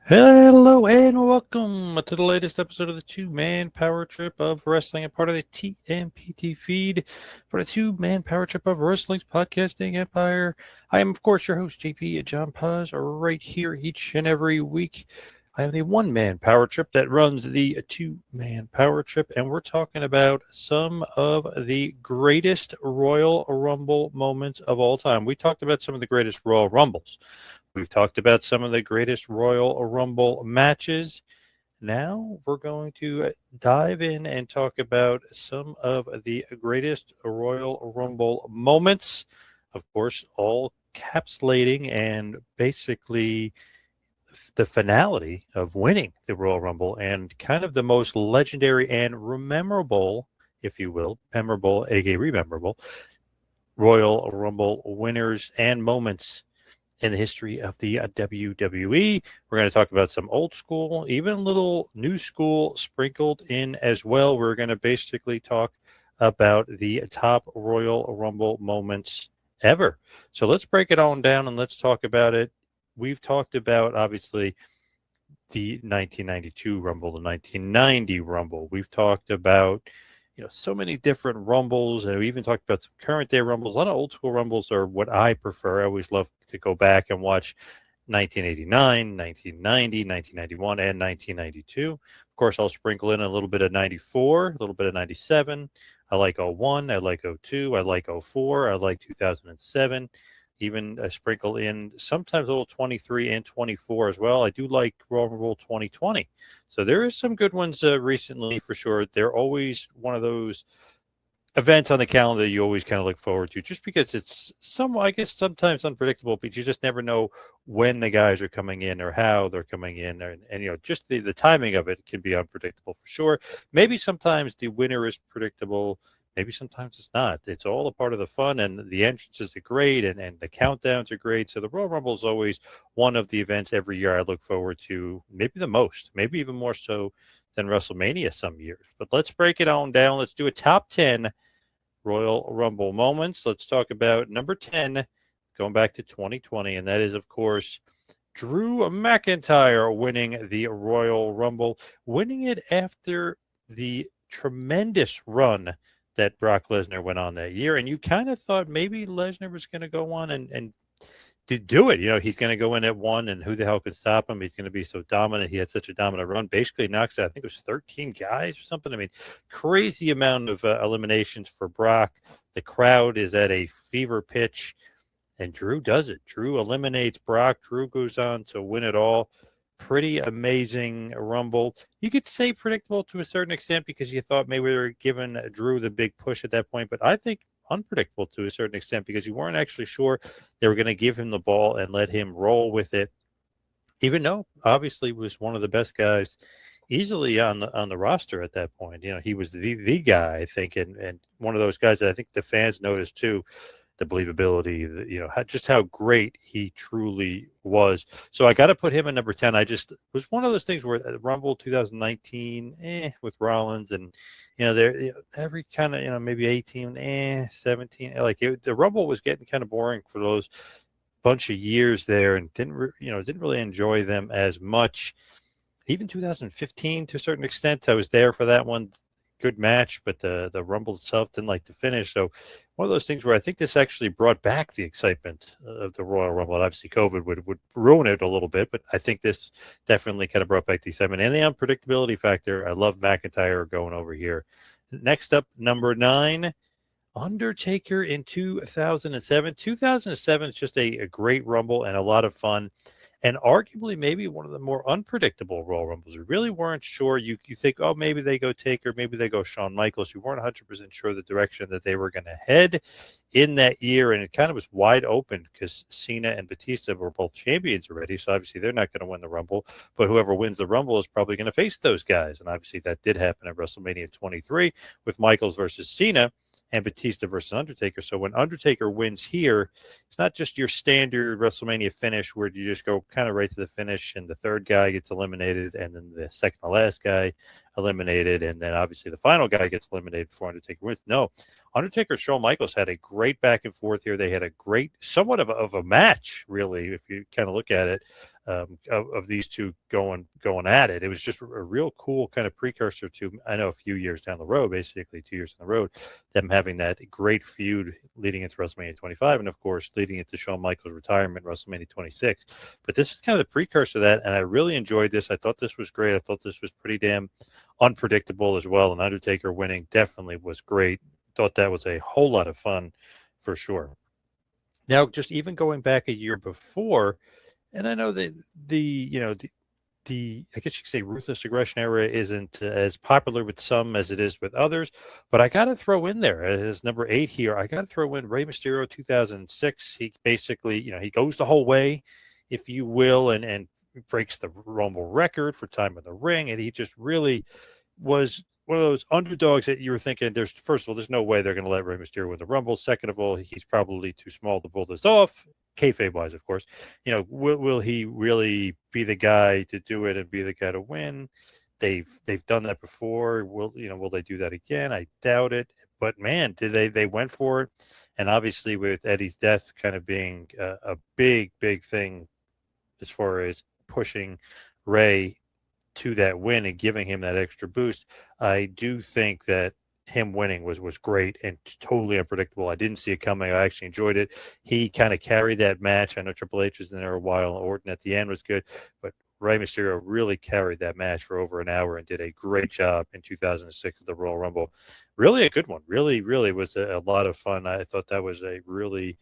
Hello and welcome to the latest episode of the Two-Man Power Trip of Wrestling, a part of the TMPT feed for the Two-Man Power Trip of Wrestling's podcasting empire. I am, of course, your host, JP John Poz, right here each and every week. I am the one-man power trip that runs the two-man power trip, and we're talking about some of the greatest Royal Rumble moments of all time. We talked about some of the greatest Royal Rumbles. We've talked about some of the greatest Royal Rumble matches. Now we're going to dive in and talk about some of the greatest Royal Rumble moments. Of course, all capsulating and basically the finality of winning the Royal Rumble and kind of the most legendary and memorable, if you will, memorable, aka rememberable, Royal Rumble winners and moments in the history of the WWE. We're going to talk about some old school, even a little new school sprinkled in as well. We're going to basically talk about the top Royal Rumble moments ever. So let's break it on down and let's talk about it. We've talked about, obviously, the 1992 Rumble, the 1990 Rumble. We've talked about so many different rumbles, and we even talked about some current day rumbles. A lot of old school rumbles are what I prefer. I always love to go back and watch 1989, 1990, 1991, and 1992. Of course, I'll sprinkle in a little bit of 94, a little bit of 97. I like '01, I like '02, I like '04, I like 2007. Even a sprinkle in sometimes a little 23 and 24 as well. I do like Royal Rumble 2020. So there is some good ones recently for sure. They're always one of those events on the calendar you always kind of look forward to, just because it's I guess sometimes unpredictable, but you just never know when the guys are coming in or how they're coming in, and just the timing of it can be unpredictable for sure. Maybe sometimes the winner is predictable. Maybe sometimes it's not. It's all a part of the fun, and the entrances are great, and the countdowns are great. So the Royal Rumble is always one of the events every year I look forward to, maybe the most, maybe even more so than WrestleMania some years. But let's break it on down. Let's do a top 10 Royal Rumble moments. Let's talk about number 10, going back to 2020, and that is, of course, Drew McIntyre winning the Royal Rumble, winning it after the tremendous run that Brock Lesnar went on that year. And you kind of thought maybe Lesnar was going to go on and to do it. He's going to go in at one, and who the hell could stop him? He's going to be so dominant. He had such a dominant run. Basically knocks out, I think it was 13 guys or something. I mean, crazy amount of eliminations for Brock. The crowd is at a fever pitch, and Drew does it. Drew eliminates Brock. Drew goes on to win it all. Pretty amazing Rumble. You could say predictable to a certain extent because you thought maybe they were giving Drew the big push at that point, but I think unpredictable to a certain extent because you weren't actually sure they were going to give him the ball and let him roll with it, even though obviously was one of the best guys easily on the roster at that point. He was the guy, I think, and one of those guys that I think the fans noticed too, the believability, just how great he truly was. So I got to put him at number 10. I just was one of those things where Rumble 2019, with Rollins, and there every kind of maybe 18, 17, the Rumble was getting kind of boring for those bunch of years there, and didn't really enjoy them as much. Even 2015 to a certain extent, I was there for that one. Good match, but the Rumble itself didn't like the finish. So one of those things where I think this actually brought back the excitement of the Royal Rumble. And obviously, COVID would ruin it a little bit, but I think this definitely kind of brought back the excitement and the unpredictability factor. I love McIntyre going over here. Next up, number 9, Undertaker in 2007. 2007 is just a great Rumble and a lot of fun, and arguably maybe one of the more unpredictable Royal Rumbles. We really weren't sure. You think, oh, maybe they go Taker, maybe they go Shawn Michaels. You weren't 100% sure the direction that they were going to head in that year, and it kind of was wide open because Cena and Batista were both champions already, so obviously they're not going to win the Rumble, but whoever wins the Rumble is probably going to face those guys, and obviously that did happen at WrestleMania 23 with Michaels versus Cena and Batista versus Undertaker. So when Undertaker wins here, it's not just your standard WrestleMania finish where you just go kind of right to the finish and the third guy gets eliminated and then the second to last guy eliminated, and then obviously the final guy gets eliminated before Undertaker wins. No, Undertaker and Shawn Michaels had a great back and forth here. They had a great, somewhat of a match, really, if you kind of look at it. of these two going at it. It was just a real cool kind of precursor to, I know, a few years down the road, basically 2 years on the road, them having that great feud leading into WrestleMania 25, and of course leading into Shawn Michaels' retirement, WrestleMania 26. But this is kind of the precursor to that, and I really enjoyed this. I thought this was great. I thought this was pretty damn unpredictable as well. And Undertaker winning definitely was great. Thought that was a whole lot of fun for sure. Now, just even going back a year before, and I know that the I guess you could say ruthless aggression era isn't as popular with some as it is with others, but I got to throw in there as number 8 here. I got to throw in Rey Mysterio 2006. He basically, he goes the whole way, if you will, and breaks the Rumble record for time in the ring, and he just really was one of those underdogs that you were thinking, first of all, there's no way they're going to let Rey Mysterio win the Rumble. Second of all, he's probably too small to pull this off, kayfabe wise, of course. Will he really be the guy to do it and be the guy to win? They've done that before. Will they do that again? I doubt it. But man, they went for it, and obviously with Eddie's death kind of being a big thing as far as pushing Rey to that win and giving him that extra boost, I do think that him winning was great and totally unpredictable. I didn't see it coming. I actually enjoyed it. He kind of carried that match. I know Triple H was in there a while. Orton at the end was good, but Rey Mysterio really carried that match for over an hour and did a great job in 2006 at the Royal Rumble. Really a good one. Really was a lot of fun. I thought that was a really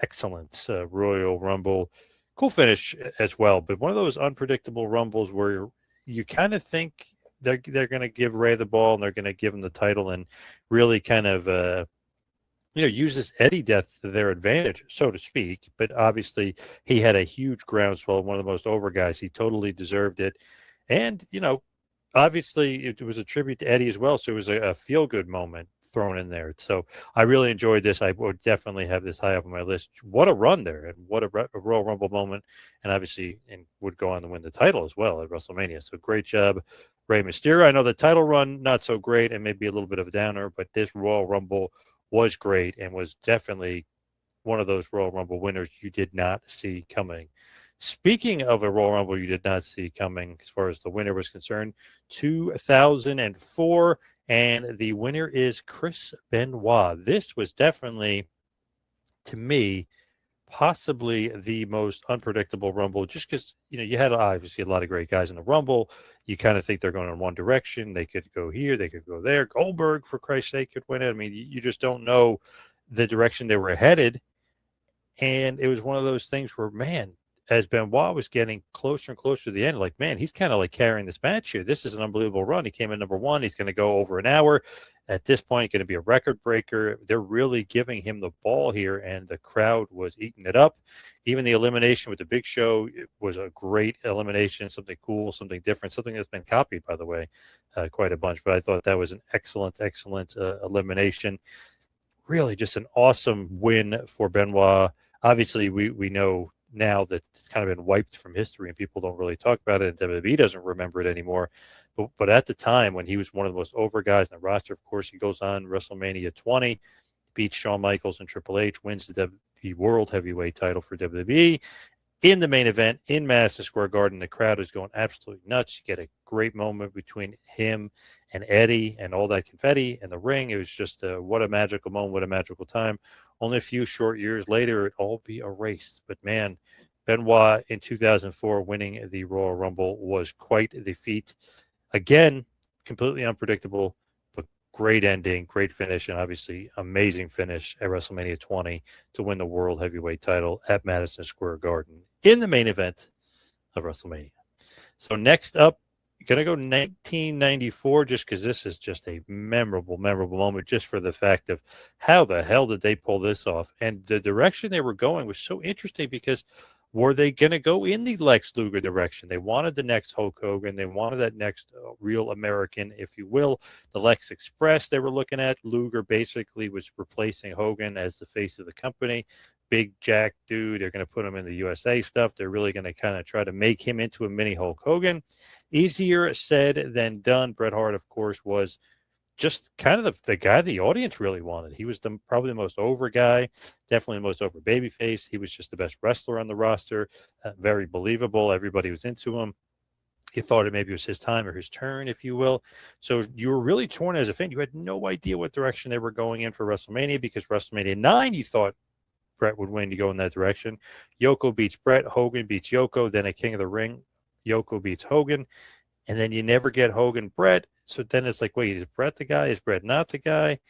excellent Royal Rumble. Cool finish as well, but one of those unpredictable Rumbles where you kind of think they're going to give Rey the ball and they're going to give him the title and really kind of use this Eddie death to their advantage, so to speak. But obviously he had a huge groundswell, one of the most over guys. He totally deserved it, and obviously it was a tribute to Eddie as well. So it was a feel good moment thrown in there. So I really enjoyed this. I would definitely have this high up on my list. What a run there, and what a Royal Rumble moment, and obviously would go on to win the title as well at WrestleMania. So great job, Rey Mysterio. I know the title run not so great and maybe a little bit of a downer, but this Royal Rumble was great and was definitely one of those Royal Rumble winners you did not see coming. Speaking of a Royal Rumble you did not see coming as far as the winner was concerned, 2004, and the winner is Chris Benoit. This was definitely, to me, possibly the most unpredictable Rumble, just because, you had obviously a lot of great guys in the Rumble. You kind of think they're going in one direction. They could go here, they could go there. Goldberg, for Christ's sake, could win it. I mean, you just don't know the direction they were headed. And it was one of those things where, man, as Benoit was getting closer and closer to the end, like, man, he's kind of like carrying this match here. This is an unbelievable run. He came in number 1. He's going to go over an hour. At this point, going to be a record breaker. They're really giving him the ball here, and the crowd was eating it up. Even the elimination with the Big Show, it was a great elimination, something cool, something different, something that's been copied, by the way, quite a bunch. But I thought that was an excellent elimination. Really just an awesome win for Benoit. Obviously, we know now that it's kind of been wiped from history and people don't really talk about it, and WWE doesn't remember it anymore. But at the time when he was one of the most over guys in the roster, of course, he goes on WrestleMania 20, beats Shawn Michaels and Triple H, wins the World Heavyweight title for WWE. In the main event in Madison Square Garden, the crowd is going absolutely nuts. You get a great moment between him and Eddie and all that confetti in the ring. It was just what a magical moment, what a magical time. Only a few short years later, it'll all be erased. But man, Benoit in 2004 winning the Royal Rumble was quite the feat. Again, completely unpredictable, but great ending, great finish, and obviously amazing finish at WrestleMania 20 to win the World Heavyweight title at Madison Square Garden in the main event of WrestleMania. So next up, going to go 1994, just because this is just a memorable moment, just for the fact of how the hell did they pull this off? And the direction they were going was so interesting, because were they going to go in the Lex Luger direction? They wanted the next Hulk Hogan. They wanted that next real American, if you will. The Lex Express they were looking at. Luger basically was replacing Hogan as the face of the company. Big Jack dude. They're going to put him in the USA stuff. They're really going to kind of try to make him into a mini Hulk Hogan. Easier said than done. Bret Hart, of course, was just kind of the guy the audience really wanted. He was probably the most over guy, definitely the most over babyface. He was just the best wrestler on the roster, very believable. Everybody was into him. You thought it maybe was his time or his turn, if you will. So you were really torn as a fan. You had no idea what direction they were going in for WrestleMania, because WrestleMania 9, you thought Bret would win to go in that direction. Yoko beats Bret. Hogan beats Yoko. Then at King of the Ring, Yoko beats Hogan. And then you never get Hogan Bret. So then it's like, wait, is Bret the guy? Is Bret not the guy?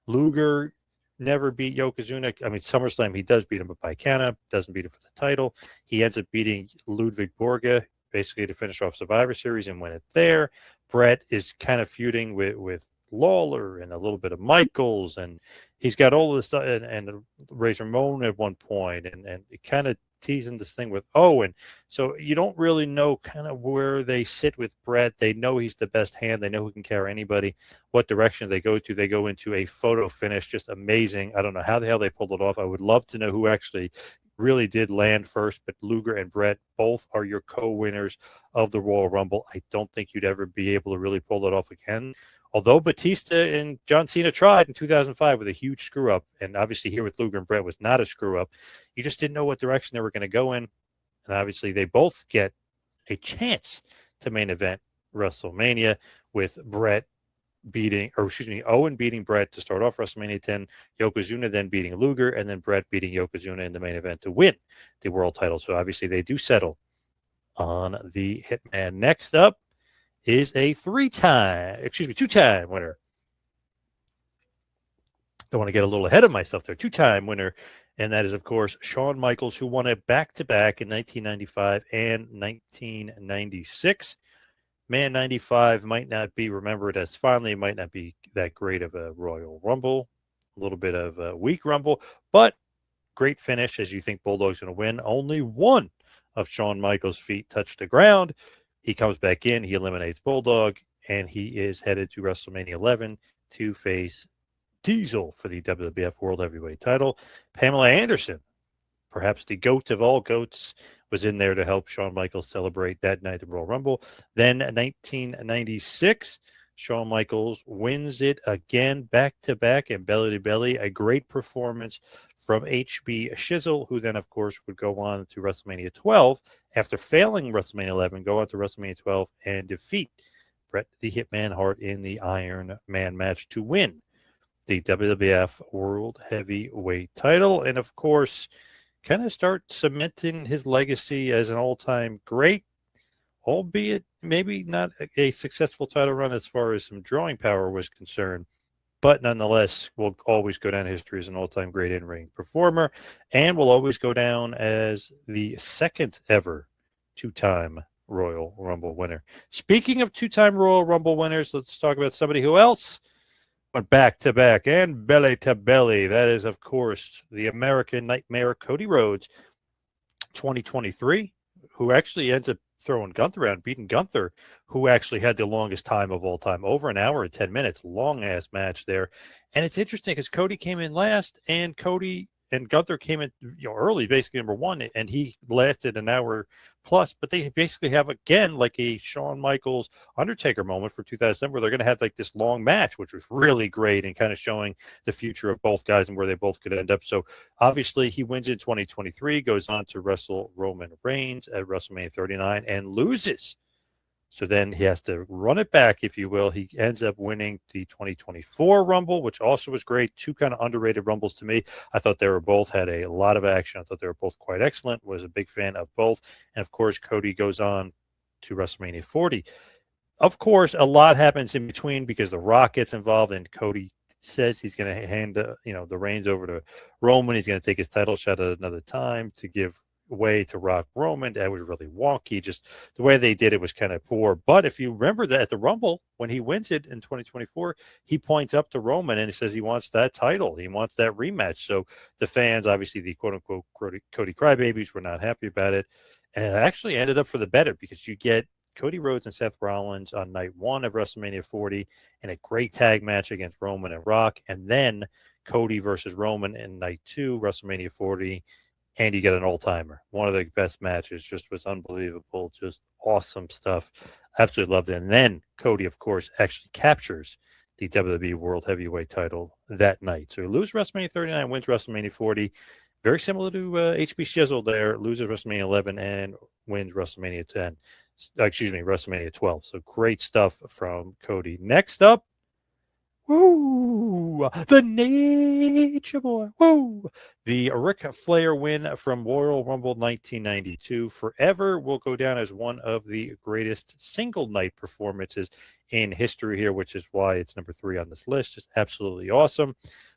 Luger never beat Yokozuna. I mean, SummerSlam, he does beat him by count, doesn't beat him for the title. He ends up beating Ludwig Borga basically to finish off Survivor Series and win it there. Bret is kind of feuding with Lawler and a little bit of Michaels, and he's got all this stuff, and Razor Ramon at one point, and it kind of teasing this thing with Owen. So you don't really know kind of where they sit with Bret. They know he's the best hand. They know who can carry anybody. What direction they go to. They go into a photo finish, just amazing. I don't know how the hell they pulled it off. I would love to know who actually really did land first, but Luger and Bret both are your co-winners of the Royal Rumble. I don't think you'd ever be able to really pull it off again. Although Batista and John Cena tried in 2005 with a huge screw up, and obviously here with Luger and Bret was not a screw up. You just didn't know what direction they were going to go in. And obviously they both get a chance to main event WrestleMania, with Owen beating Bret to start off WrestleMania 10, Yokozuna then beating Luger, and then Bret beating Yokozuna in the main event to win the world title. So obviously they do settle on the Hitman. Next up is a two-time winner. Don't want to get a little ahead of myself there. Two-time winner, and that is, of course, Shawn Michaels, who won it back-to-back in 1995 and 1996. Man, 95 might not be remembered as fondly. It might not be that great of a Royal Rumble, a little bit of a weak Rumble, but great finish as you think Bulldog's going to win. Only one of Shawn Michaels' feet touched the ground. He comes back in, he eliminates Bulldog, and he is headed to WrestleMania 11 to face Diesel for the WWF World Heavyweight title. Pamela Anderson, perhaps the goat of all goats, was in there to help Shawn Michaels celebrate that night at Royal Rumble. Then 1996, Shawn Michaels wins it again, back-to-back and belly-to-belly. A great performance from HB Shizzle, who then, of course, would go on to WrestleMania 12. After failing WrestleMania 11, go on to WrestleMania 12 and defeat Bret the Hitman Hart in the Iron Man match to win the WWF World Heavyweight title. And, of course, kind of start cementing his legacy as an all-time great, albeit maybe not a successful title run as far as some drawing power was concerned. But nonetheless, will always go down in history as an all-time great in-ring performer, and will always go down as the second ever two-time Royal Rumble winner. Speaking of two-time Royal Rumble winners, let's talk about somebody who else went back-to-back and belly-to-belly. That is, of course, the American Nightmare, Cody Rhodes, 2023, who actually ends up throwing Gunther around, beating Gunther, who actually had the longest time of all time, over an hour and 10 minutes, long-ass match there. And it's interesting because Cody came in last, and Cody and Gunther came in early, basically number one, and he lasted an hour plus. But they basically have, again, like a Shawn Michaels Undertaker moment for 2007, where they're going to have like this long match, which was really great and kind of showing the future of both guys and where they both could end up. So obviously he wins in 2023, goes on to wrestle Roman Reigns at WrestleMania 39 and loses. So then he has to run it back, if you will. He ends up winning the 2024 Rumble, which also was great. Two kind of underrated Rumbles to me. I thought they were both had a lot of action. I thought they were both quite excellent. Was a big fan of both. And, of course, Cody goes on to WrestleMania 40. Of course, a lot happens in between because The Rock gets involved, and Cody says he's going to hand the reins over to Roman. He's going to take his title shot at another time to give way to Rock Roman. That was really wonky. Just the way they did it was kind of poor. But if you remember that at the Rumble, when he wins it in 2024, he points up to Roman and he says he wants that title. He wants that rematch. So the fans, obviously the quote-unquote Cody crybabies, were not happy about it. And it actually ended up for the better because you get Cody Rhodes and Seth Rollins on night one of WrestleMania 40 in a great tag match against Roman and Rock. And then Cody versus Roman in night two, WrestleMania 40. And you get an all-timer. One of the best matches. Just was unbelievable. Just awesome stuff. Absolutely loved it. And then Cody, of course, actually captures the WWE World Heavyweight title that night. So he loses WrestleMania 39, wins WrestleMania 40. Very similar to HB Shizzle there, loses WrestleMania 11 and wins WrestleMania 10. WrestleMania 12. So great stuff from Cody. Next up, woo! The Nature Boy. Woo! The Ric Flair win from Royal Rumble 1992 forever will go down as one of the greatest single night performances in history here, which is why it's number 3 on this list. Just absolutely awesome.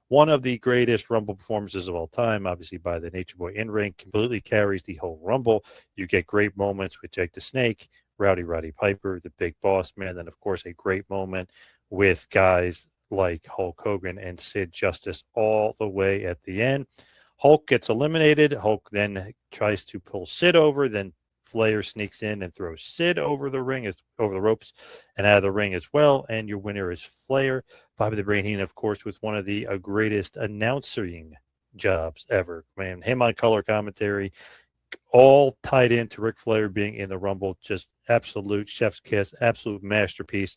One of the greatest Rumble performances of all time, obviously by the Nature Boy in ring, completely carries the whole Rumble. You get great moments with Jake the Snake, Roddy Piper, the Big Boss Man, then of course a great moment with guys like Hulk Hogan and Sid Justice all the way at the end. Hulk gets eliminated. Hulk then tries to pull Sid over. Then Flair sneaks in and throws Sid over the ropes and out of the ring as well. And your winner is Flair. Bobby the Brain Heenan, of course, with one of the greatest announcing jobs ever. Man, him on color commentary, all tied into Ric Flair being in the Rumble. Just absolute chef's kiss, absolute masterpiece.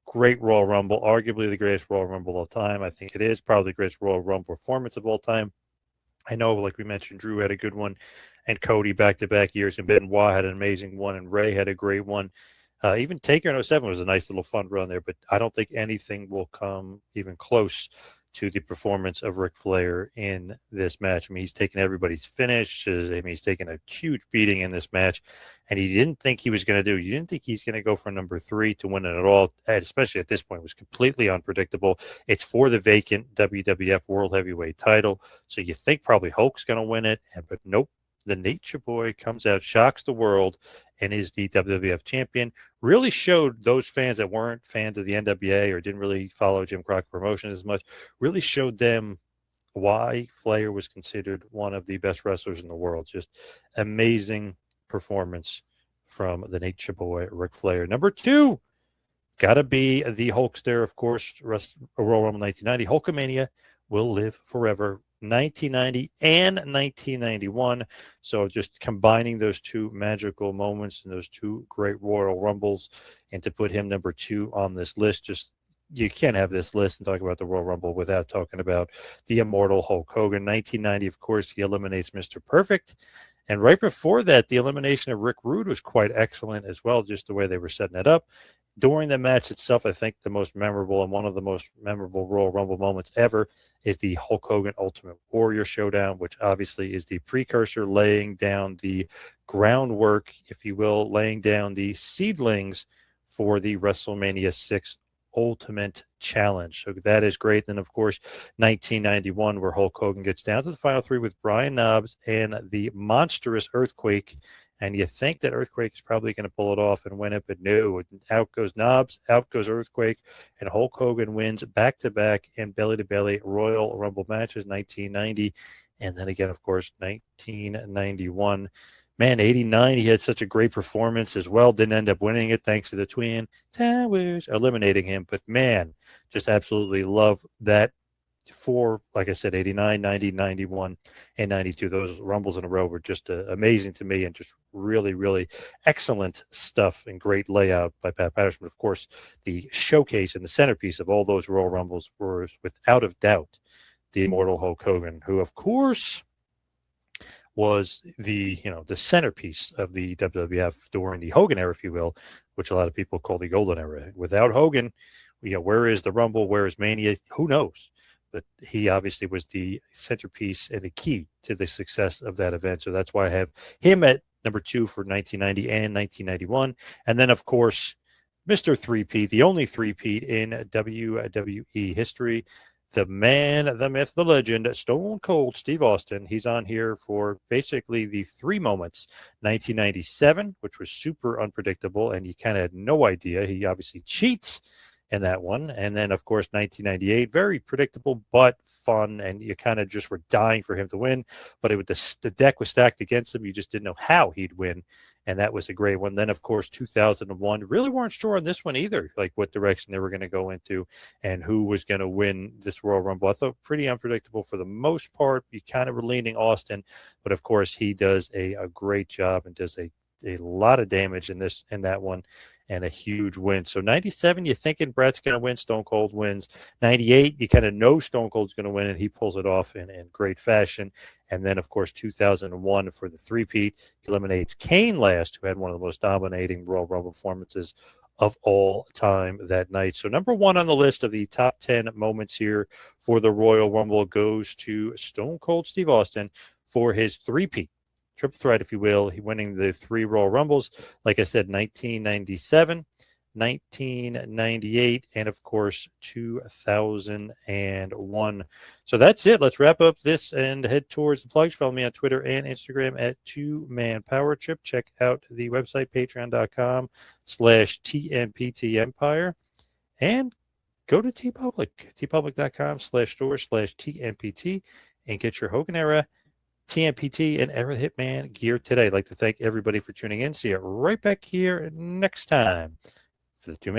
Great Royal Rumble, arguably the greatest Royal Rumble of all time. I think it is probably the greatest Royal Rumble performance of all time. I know, like we mentioned, Drew had a good one, and Cody back-to-back years, and Benoit had an amazing one, and Ray had a great one. Even Taker in 07 was a nice little fun run there, but I don't think anything will come even close to the performance of Ric Flair in this match. I mean, he's taken everybody's finishes. I mean, he's taken a huge beating in this match, and he didn't think he was going to do. You didn't think he's going to go for number 3 to win it at all, and especially at this point. It was completely unpredictable. It's for the vacant WWF World Heavyweight title, so you think probably Hulk's going to win it, but nope. The Nature Boy comes out, shocks the world, and is the WWF champion. Really showed those fans that weren't fans of the NWA or didn't really follow Jim Crockett Promotions as much, really showed them why Flair was considered one of the best wrestlers in the world. Just amazing performance from the Nature Boy, Ric Flair. Number 2, got to be the Hulkster, of course, Royal Rumble 1990. Hulkamania will live forever. 1990 and 1991. So just combining those two magical moments and those two great Royal Rumbles, and to put him number 2 on this list, just you can't have this list and talk about the Royal Rumble without talking about the immortal Hulk Hogan. 1990, of course, he eliminates Mr. Perfect. And right before that, the elimination of Rick Rude was quite excellent as well, just the way they were setting it up. During the match itself, I think the most memorable and one of the most memorable Royal Rumble moments ever is the Hulk Hogan Ultimate Warrior Showdown, which obviously is the precursor, laying down the groundwork, if you will, laying down the seedlings for the WrestleMania 6 Ultimate Challenge. So that is great. Then, of course, 1991, where Hulk Hogan gets down to the final 3 with Brian Knobbs and the monstrous Earthquake. And you think that Earthquake is probably going to pull it off and win it, but no. Out goes Knobbs, out goes Earthquake, and Hulk Hogan wins back-to-back and belly-to-belly Royal Rumble matches, 1990. And then again, of course, 1991. Man, 89, he had such a great performance as well. Didn't end up winning it thanks to the Twin Towers eliminating him. But, man, just absolutely love that. For, like I said, 89, 90, 91, and 92. Those Rumbles in a row were just amazing to me, and just really, really excellent stuff and great layout by Pat Patterson. Of course, the showcase and the centerpiece of all those Royal Rumbles was, without a doubt, the immortal Hulk Hogan, who, of course, was the centerpiece of the WWF during the Hogan era, if you will, which a lot of people call the golden era. Without Hogan, where is the Rumble? Where is Mania? Who knows? But he obviously was the centerpiece and the key to the success of that event. So that's why I have him at number 2 for 1990 and 1991. And then, of course, Mr. Three-Peat, the only three-peat in WWE history, the man, the myth, the legend, Stone Cold Steve Austin. He's on here for basically the 3 moments. 1997, which was super unpredictable, and you kind of had no idea. He obviously cheats in that one. And then, of course, 1998, very predictable but fun, and you kind of just were dying for him to win. But the deck was stacked against him. You just didn't know how he'd win, and that was a great one. Then, of course, 2001, really weren't sure on this one either, like what direction they were going to go into and who was going to win this Royal Rumble. I thought pretty unpredictable for the most part. You kind of were leaning Austin, but, of course, he does a great job and does a lot of damage in that one. and a huge win. So 97, you're thinking Bret's going to win, Stone Cold wins. 98, you kind of know Stone Cold's going to win, and he pulls it off in great fashion. And then, of course, 2001 for the three-peat, he eliminates Kane last, who had one of the most dominating Royal Rumble performances of all time that night. So number one on the list of the top 10 moments here for the Royal Rumble goes to Stone Cold Steve Austin for his three-peat. Triple threat, if you will. He winning the 3 Royal Rumbles, like I said, 1997, 1998, and of course 2001. So that's it. Let's wrap up this and head towards the plugs. Follow me on Twitter and Instagram at 2ManPowerTrip. Check out the website, patreon.com/TMPTEmpire, and go to TeePublic, tpublic.com/store/TMPT, and get your Hogan era TMPT and Era Hitman gear today. I'd like to thank everybody for tuning in. See you right back here next time for the 2-Man